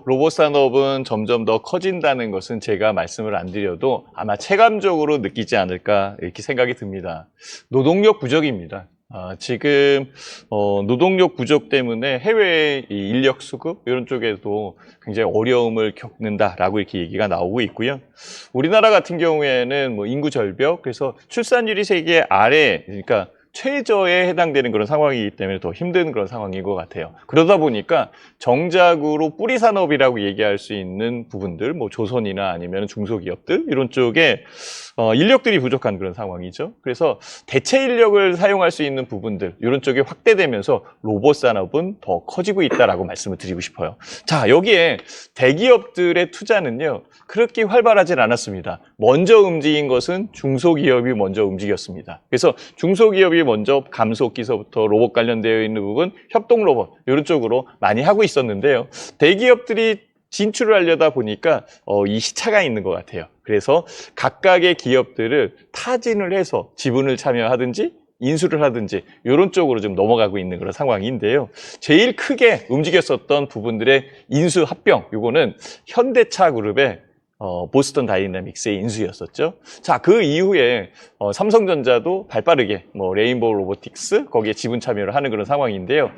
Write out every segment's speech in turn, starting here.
로봇 산업은 점점 더 커진다는 것은 제가 말씀을 안 드려도 아마 체감적으로 느끼지 않을까 이렇게 생각이 듭니다. 노동력 부족입니다. 지금 노동력 부족 때문에 해외 인력 수급 이런 쪽에도 굉장히 어려움을 겪는다라고 이렇게 얘기가 나오고 있고요. 우리나라 같은 경우에는 뭐 인구 절벽, 그래서 출산율이 세계 아래, 그러니까 최저에 해당되는 그런 상황이기 때문에 더 힘든 그런 상황인 것 같아요. 그러다 보니까 정작으로 뿌리 산업이라고 얘기할 수 있는 부분들, 뭐 조선이나 아니면 중소기업들 이런 쪽에 인력들이 부족한 그런 상황이죠. 그래서 대체 인력을 사용할 수 있는 부분들 이런 쪽이 확대되면서 로봇 산업은 더 커지고 있다라고 말씀을 드리고 싶어요. 자, 여기에 대기업들의 투자는요 그렇게 활발하진 않았습니다. 먼저 움직인 것은 중소기업이 먼저 움직였습니다. 그래서 중소기업이 먼저 감속기서부터 로봇 관련되어 있는 부분, 협동 로봇 이런 쪽으로 많이 하고 있었는데요. 대기업들이 진출을 하려다 보니까 이 시차가 있는 것 같아요. 그래서 각각의 기업들을 타진을 해서 지분을 참여하든지 인수를 하든지 이런 쪽으로 좀 넘어가고 있는 그런 상황인데요. 제일 크게 움직였었던 부분들의 인수 합병, 이거는 현대차 그룹의 보스턴 다이내믹스의 인수였었죠. 자, 그 이후에 삼성전자도 발빠르게 레인보우 로보틱스 거기에 지분 참여를 하는 그런 상황인데요.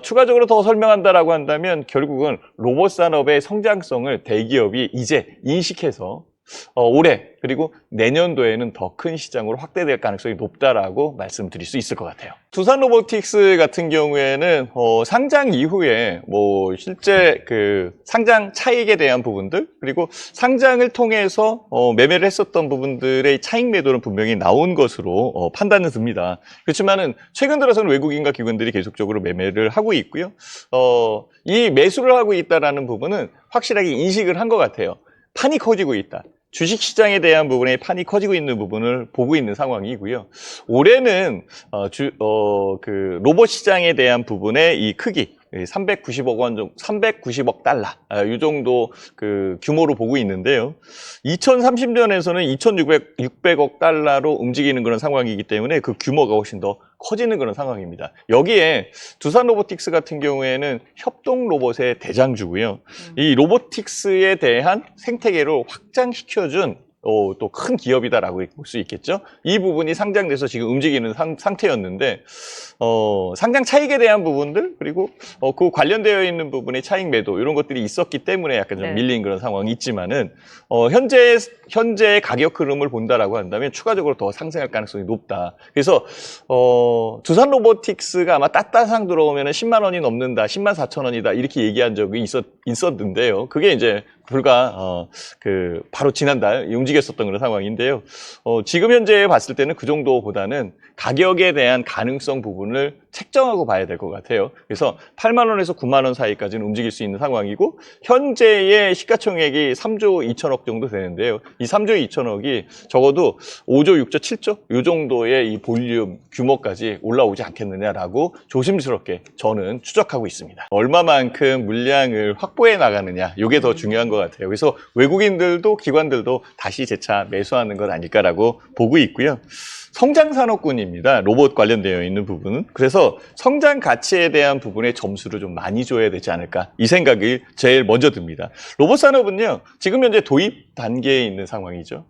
추가적으로 더 설명한다라고 한다면 결국은 로봇 산업의 성장성을 대기업이 이제 인식해서 올해 그리고 내년도에는 더 큰 시장으로 확대될 가능성이 높다라고 말씀드릴 수 있을 것 같아요. 두산 로보틱스 같은 경우에는 상장 이후에 실제 그 상장 차익에 대한 부분들 그리고 상장을 통해서 매매를 했었던 부분들의 차익 매도는 분명히 나온 것으로 판단은 듭니다. 그렇지만은 최근 들어서는 외국인과 기관들이 계속적으로 매매를 하고 있고요. 이 매수를 하고 있다라는 부분은 확실하게 인식을 한 것 같아요. 판이 커지고 있다. 주식시장에 대한 부분에 판이 커지고 있는 부분을 보고 있는 상황이고요. 올해는 그 로봇 시장에 대한 부분의 이 크기 390억 원 정도, 390억 달러 이 정도 그 규모로 보고 있는데요. 2030년에서는 2,600억 달러로 움직이는 그런 상황이기 때문에 그 규모가 훨씬 더 커지는 그런 상황입니다. 여기에 두산 로보틱스 같은 경우에는 협동 로봇의 대장주고요. 이 로보틱스에 대한 생태계를 확장시켜준 또 큰 기업이다라고 볼 수 있겠죠. 이 부분이 상장돼서 지금 움직이는 상태였는데 상장 차익에 대한 부분들 그리고 그 관련되어 있는 부분의 차익 매도 이런 것들이 있었기 때문에 약간 좀 밀린 그런 상황이 있지만은 현재 가격 흐름을 본다라고 한다면 추가적으로 더 상승할 가능성이 높다. 그래서 두산 로보틱스가 아마 따따상 들어오면은 10만 원이 넘는다, 10만 4천 원이다 이렇게 얘기한 적이 있었는데요. 그게 이제 불과 바로 지난달 움직였었던 그런 상황인데요. 지금 현재 봤을 때는 그 정도보다는 가격에 대한 가능성 부분을 책정하고 봐야 될 것 같아요. 그래서 8만 원에서 9만 원 사이까지는 움직일 수 있는 상황이고 현재의 시가총액이 3조 2천억 정도 되는데요. 이 3조 2천억이 적어도 5조 6조 7조 이 정도의 이 볼륨 규모까지 올라오지 않겠느냐라고 조심스럽게 저는 추적하고 있습니다. 얼마만큼 물량을 확보해 나가느냐 이게 더 중요한 것 같아요. 그래서 외국인들도 기관들도 다시 재차 매수하는 것 아닐까라고 보고 있고요. 성장산업군입니다. 로봇 관련되어 있는 부분은. 그래서 성장 가치에 대한 부분에 점수를 좀 많이 줘야 되지 않을까 이 생각이 제일 먼저 듭니다. 로봇 산업은요. 지금 현재 도입 단계에 있는 상황이죠.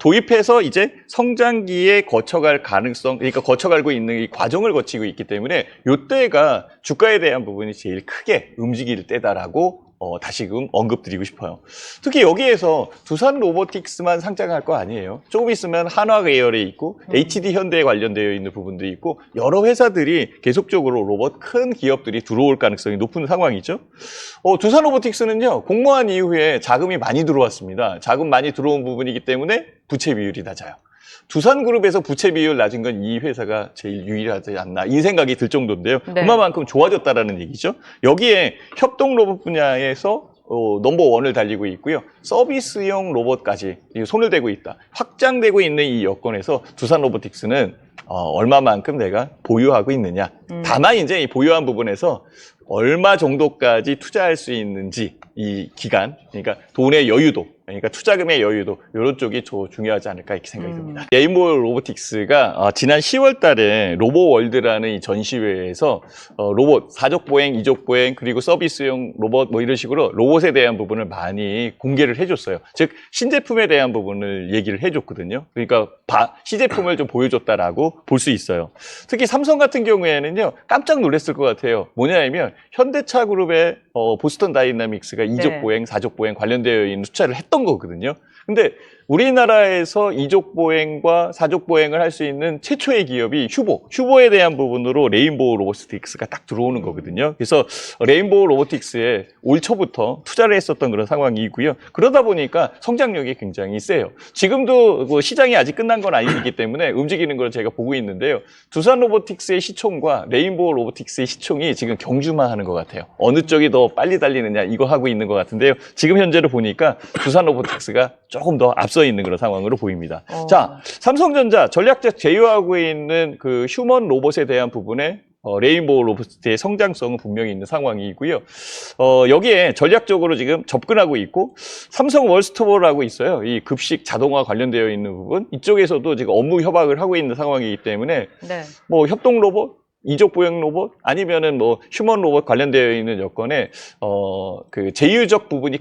도입해서 이제 성장기에 거쳐갈 가능성, 그러니까 거쳐가고 있는 이 과정을 거치고 있기 때문에 이때가 주가에 대한 부분이 제일 크게 움직일 때다라고 다시금 언급드리고 싶어요. 특히 여기에서 두산 로보틱스만 상장할 거 아니에요. 조금 있으면 한화 계열에 있고 HD 현대에 관련되어 있는 부분도 있고 여러 회사들이 계속적으로 로봇 큰 기업들이 들어올 가능성이 높은 상황이죠. 두산 로보틱스는요. 공모한 이후에 자금이 많이 들어왔습니다. 자금 많이 들어온 부분이기 때문에 부채 비율이 낮아요. 두산그룹에서 부채 비율 낮은 건 이 회사가 제일 유일하지 않나 이 생각이 들 정도인데요. 네. 그만큼 좋아졌다라는 얘기죠. 여기에 협동 로봇 분야에서 넘버원을 달리고 있고요. 서비스용 로봇까지 손을 대고 있다. 확장되고 있는 이 여건에서 두산 로보틱스는 얼마만큼 내가 보유하고 있느냐. 다만 이제 이 보유한 부분에서 얼마 정도까지 투자할 수 있는지 이 기간, 그러니까 돈의 여유도 그러니까 투자금의 여유도 이런 쪽이 중요하지 않을까 이렇게 생각이 듭니다. 레인보우 로보틱스가 지난 10월 달에 로보월드라는 이 전시회에서 로봇 4족 보행, 2족 보행 그리고 서비스용 로봇 뭐 이런 식으로 로봇에 대한 부분을 많이 공개를 해줬어요. 즉 신제품에 대한 부분을 얘기를 해줬거든요. 그러니까 시제품을 좀 보여줬다라고 볼 수 있어요. 특히 삼성 같은 경우에는요 깜짝 놀랐을 것 같아요. 뭐냐면 현대차 그룹의 보스턴 다이나믹스가 2족 보행, 4족 보행 관련되어 있는 투자를 했던 거거든요. 근데 우리나라에서 2족 보행과 4족 보행을 할 수 있는 최초의 기업이 휴보에 대한 부분으로 레인보우 로보틱스가 딱 들어오는 거거든요. 그래서 레인보우 로보틱스에 올 초부터 투자를 했었던 그런 상황이고요. 그러다 보니까 성장력이 굉장히 세요. 지금도 뭐 시장이 아직 끝난 건 아니기 때문에 움직이는 걸 제가 보고 있는데요. 두산 로보틱스의 시총과 레인보우 로보틱스의 시총이 지금 경주마하는 것 같아요. 어느 쪽이 더 빨리 달리느냐 이거 하고 있는 것 같은데요. 지금 현재로 보니까 두산 로보틱스가 조금 더 앞서 있는 그런 상황으로 보입니다. 자, 삼성전자 전략적 제휴하고 있는 그 휴먼 로봇에 대한 부분에 레인보우 로봇의 성장성은 분명히 있는 상황이고요. 여기에 전략적으로 지금 접근하고 있고 삼성 월스토어라고 있어요. 이 급식 자동화 관련되어 있는 부분 이쪽에서도 지금 업무 협약을 하고 있는 상황이기 때문에 뭐 협동 로봇 2족 보행 로봇 아니면은 뭐 휴먼 로봇 관련되어 있는 여건에 그 제휴적 부분이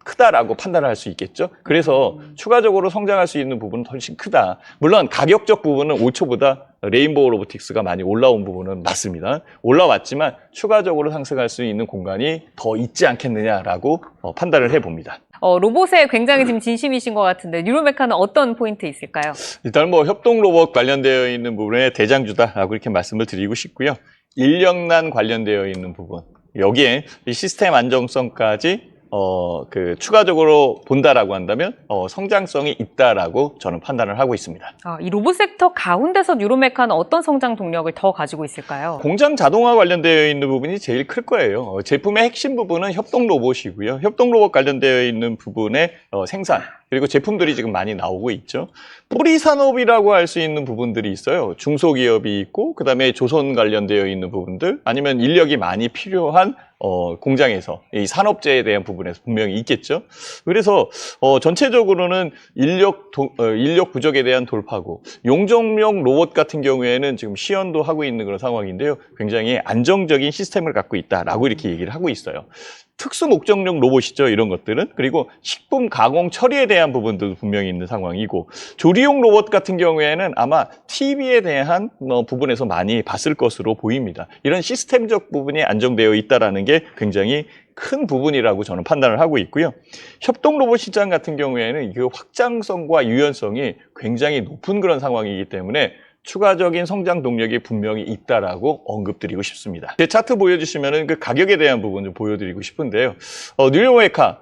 크다라고 판단을 할 수 있겠죠. 그래서 추가적으로 성장할 수 있는 부분은 훨씬 크다. 물론 가격적 부분은 올 초보다 레인보우 로보틱스가 많이 올라온 부분은 맞습니다. 올라왔지만 추가적으로 상승할 수 있는 공간이 더 있지 않겠느냐라고 판단을 해봅니다. 로봇에 굉장히 지금 진심이신 것 같은데 뉴로메카는 어떤 포인트 있을까요? 일단 뭐 협동 로봇 관련되어 있는 부분에 대장주다라고 이렇게 말씀을 드리고 싶고요. 인력난 관련되어 있는 부분 여기에 이 시스템 안정성까지 추가적으로 본다라고 한다면 성장성이 있다라고 저는 판단을 하고 있습니다. 이 로봇 섹터 가운데서 뉴로메카는 어떤 성장 동력을 더 가지고 있을까요? 공장 자동화 관련되어 있는 부분이 제일 클 거예요. 제품의 핵심 부분은 협동 로봇이고요. 협동 로봇 관련되어 있는 부분의 생산 그리고 제품들이 지금 많이 나오고 있죠. 뿌리 산업이라고 할 수 있는 부분들이 있어요. 중소기업이 있고 그다음에 조선 관련되어 있는 부분들 아니면 인력이 많이 필요한 공장에서 이 산업재에 대한 부분에서 분명히 있겠죠. 그래서 전체적으로는 인력 부족에 대한 돌파고 용접용 로봇 같은 경우에는 지금 시연도 하고 있는 그런 상황인데요. 굉장히 안정적인 시스템을 갖고 있다라고 이렇게 얘기를 하고 있어요. 특수 목적용 로봇이죠. 이런 것들은. 그리고 식품 가공 처리에 대한 부분들도 분명히 있는 상황이고 조리용 로봇 같은 경우에는 아마 TV에 대한 부분에서 많이 봤을 것으로 보입니다. 이런 시스템적 부분이 안정되어 있다는 게 굉장히 큰 부분이라고 저는 판단을 하고 있고요. 협동 로봇 시장 같은 경우에는 그 확장성과 유연성이 굉장히 높은 그런 상황이기 때문에 추가적인 성장 동력이 분명히 있다라고 언급드리고 싶습니다. 제 차트 보여주시면은 그 가격에 대한 부분 좀 보여드리고 싶은데요. 뉴로메카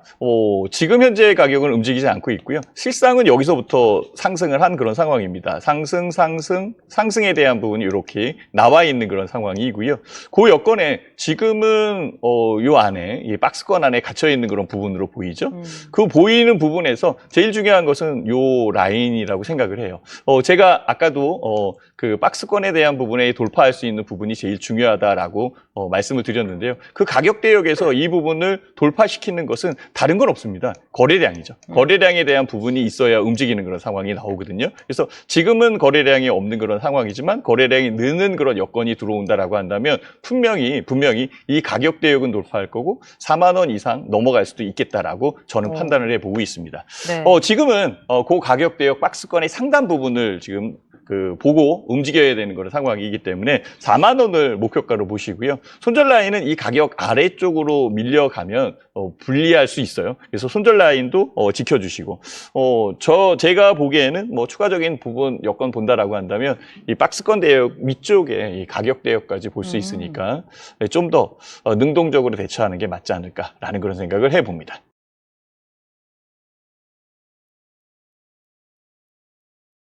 지금 현재의 가격은 움직이지 않고 있고요. 실상은 여기서부터 상승을 한 그런 상황입니다. 상승에 대한 부분이 이렇게 나와 있는 그런 상황이고요. 그 여건에 지금은 요 안에 이 박스권 안에 갇혀 있는 그런 부분으로 보이죠. 그 보이는 부분에서 제일 중요한 것은 요 라인이라고 생각을 해요. 제가 아까도 그 박스권에 대한 부분에 돌파할 수 있는 부분이 제일 중요하다라고 말씀을 드렸는데요. 그 가격 대역에서 이 부분을 돌파시키는 것은 다른 건 없습니다. 거래량이죠. 거래량에 대한 부분이 있어야 움직이는 그런 상황이 나오거든요. 그래서 지금은 거래량이 없는 그런 상황이지만 거래량이 느는 그런 여건이 들어온다라고 한다면 분명히 이 가격 대역은 돌파할 거고 4만 원 이상 넘어갈 수도 있겠다라고 저는 판단을 해보고 있습니다. 네. 지금은 그 가격 대역 박스권의 상단 부분을 지금 보고 움직여야 되는 그런 상황이기 때문에 4만 원을 목표가로 보시고요. 손절 라인은 이 가격 아래쪽으로 밀려가면 불리할 수 있어요. 그래서 손절 라인도 지켜주시고 제가 보기에는 뭐 추가적인 부분 여건 본다라고 한다면 이 박스권 대역 위쪽에 이 가격 대역까지 볼 수 있으니까 좀 더 능동적으로 대처하는 게 맞지 않을까라는 그런 생각을 해봅니다.